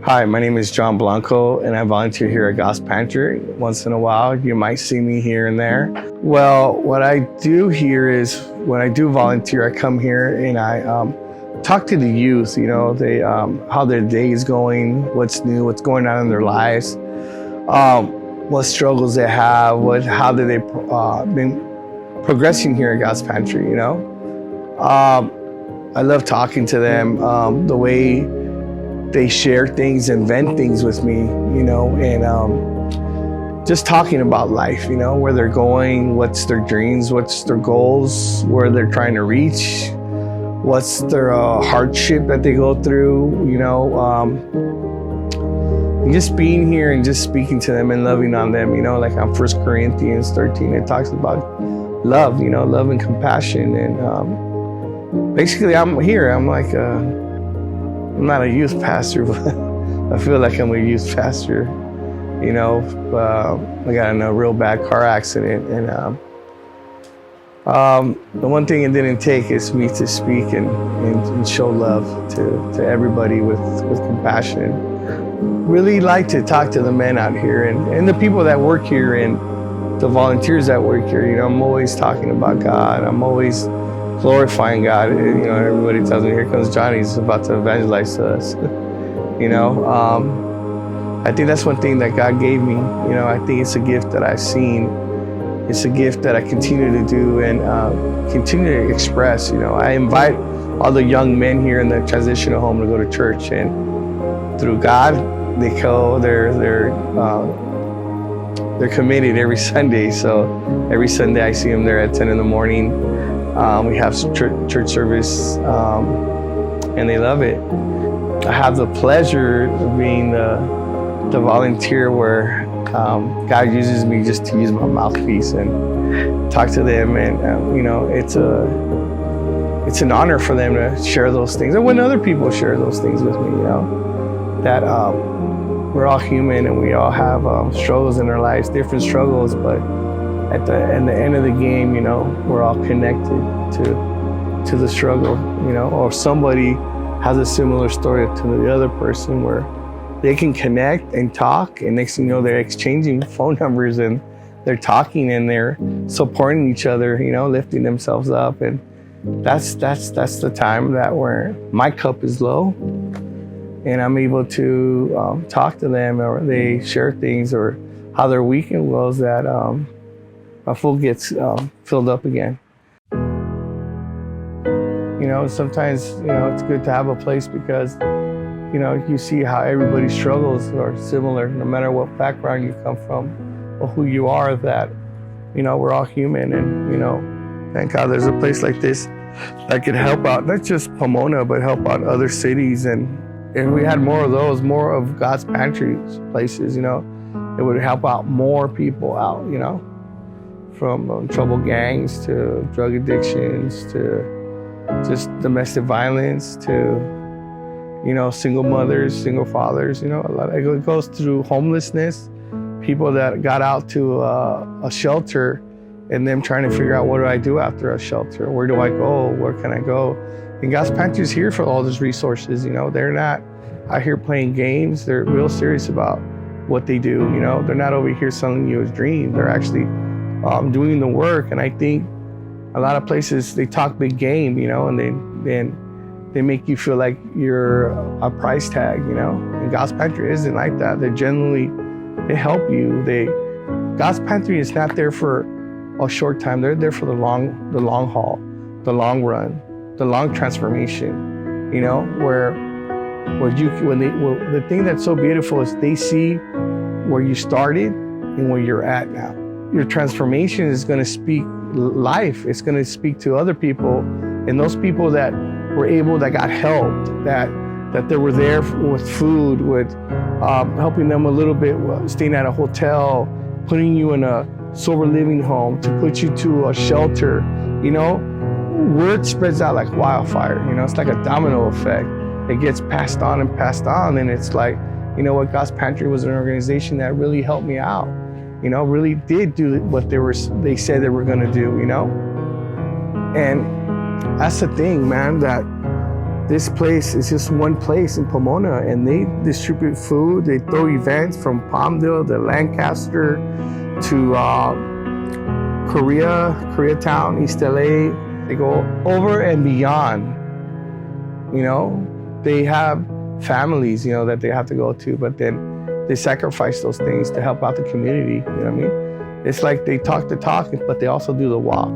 Hi, my name is John Blanco, and I volunteer here at God's Pantry. Once in a while, you might see me here and there. Well, what I do here is, when I do volunteer, I come here and I talk to the youth, they, how their day is going, what's new, what's going on in their lives, what struggles they have, how did they been progressing here at God's Pantry, I love talking to them, the way they share things and vent things with me, and just talking about life, where they're going, what's their dreams, what's their goals, where they're trying to reach, what's their hardship that they go through, and just being here and just speaking to them and loving on them, like on 1 Corinthians 13, it talks about love, love and compassion. And basically I'm here, I'm like, I'm not a youth pastor, but I feel like I'm a youth pastor. I got in a real bad car accident, and the one thing it didn't take is me to speak and show love to everybody with compassion. Really like to talk to the men out here and the people that work here and the volunteers that work here. I'm always talking about God. I'm always glorifying God. Everybody tells me, here comes Johnny, he's about to evangelize to us. I think that's one thing that God gave me. I think it's a gift that I've seen. It's a gift that I continue to do and continue to express. I invite all the young men here in the transitional home to go to church, and through God, they go. They're committed every Sunday. So every Sunday I see them there at 10 in the morning. We have church service, and they love it. I have the pleasure of being the volunteer where God uses me just to use my mouthpiece and talk to them, and it's an honor for them to share those things, and when other people share those things with me, that we're all human and we all have struggles in our lives, different struggles, but at the end of the game, we're all connected to the struggle, or somebody has a similar story to the other person where they can connect and talk, and next thing you know, they're exchanging phone numbers and they're talking and they're supporting each other, lifting themselves up. And that's the time that where my cup is low and I'm able to talk to them, or they share things, or how their weekend was, that my full gets filled up again. Sometimes, it's good to have a place because, you see how everybody's struggles are similar, no matter what background you come from or who you are, that, we're all human. And, thank God there's a place like this that could help out, not just Pomona, but help out other cities. And if we had more of those, more of God's Pantry places, it would help out more people out, from troubled gangs to drug addictions to just domestic violence to, single mothers, single fathers, a lot. It goes through homelessness, people that got out to a shelter and them trying to figure out, what do I do after a shelter? Where do I go? Where can I go? And God's Pantry is here for all those resources. They're not out here playing games. They're real serious about what they do. They're not over here selling you a dream. They're actually doing the work. And I think a lot of places, they talk big game, and they make you feel like you're a price tag, and God's Pantry isn't like that. They help you. God's Pantry is not there for a short time. They're there for the long haul, the long run, the long transformation, the thing that's so beautiful is they see where you started and where you're at now. Your transformation is going to speak life. It's going to speak to other people, and those people that were able, that got helped, that they were there with food, with helping them a little bit, staying at a hotel, putting you in a sober living home, to put you to a shelter. Word spreads out like wildfire. It's like a domino effect. It gets passed on, and it's like, God's Pantry was an organization that really helped me out. Really did do what they said they were going to do. And that's the thing, man, that this place is just one place in Pomona, and they distribute food. They throw events from Palmdale to Lancaster to Koreatown, East LA. They go over and beyond. You know, they have families, you know, that they have to go to, but then they sacrifice those things to help out the community. You know what I mean? It's like they talk the talk, but they also do the walk.